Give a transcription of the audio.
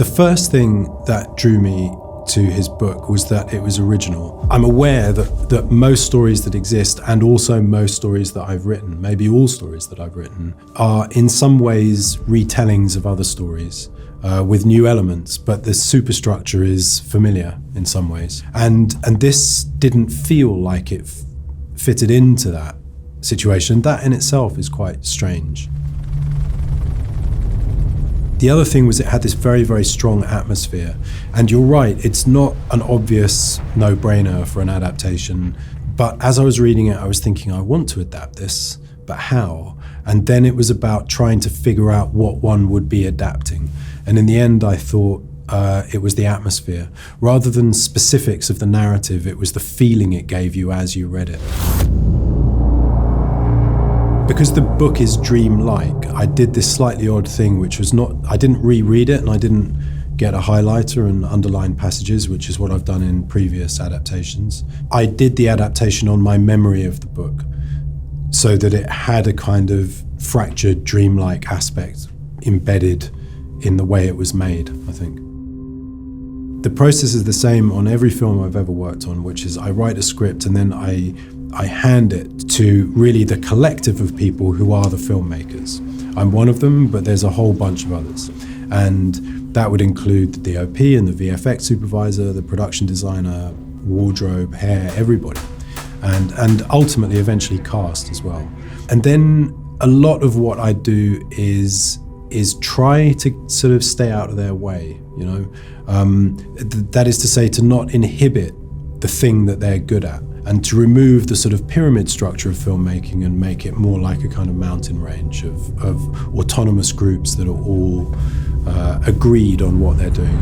The first thing that drew me to his book was that it was original. I'm aware that most stories that exist, and also most stories that I've written, maybe all stories that I've written, are in some ways retellings of other stories with new elements, but the superstructure is familiar in some ways. And this didn't feel like it fitted into that situation. That in itself is quite strange. The other thing was it had this very, very strong atmosphere. And you're right, it's not an obvious no-brainer for an adaptation. But as I was reading it, I was thinking, I want to adapt this, but how? And then it was about trying to figure out what one would be adapting. And in the end, I thought it was the atmosphere. Rather than specifics of the narrative, it was the feeling it gave you as you read it. Because the book is dreamlike, I did this slightly odd thing, which was I didn't reread it, and I didn't get a highlighter and underline passages, which is what I've done in previous adaptations. I did the adaptation on my memory of the book, so that it had a kind of fractured, dreamlike aspect embedded in the way it was made, I think. The process is the same on every film I've ever worked on, which is I write a script and then I hand it to really the collective of people who are the filmmakers. I'm one of them, but there's a whole bunch of others. And that would include the DOP and the VFX supervisor, the production designer, wardrobe, hair, everybody. And ultimately, eventually cast as well. And then a lot of what I do is try to sort of stay out of their way, you know? That is to say, to not inhibit the thing that they're good at, and to remove the sort of pyramid structure of filmmaking and make it more like a kind of mountain range of autonomous groups that are all agreed on what they're doing.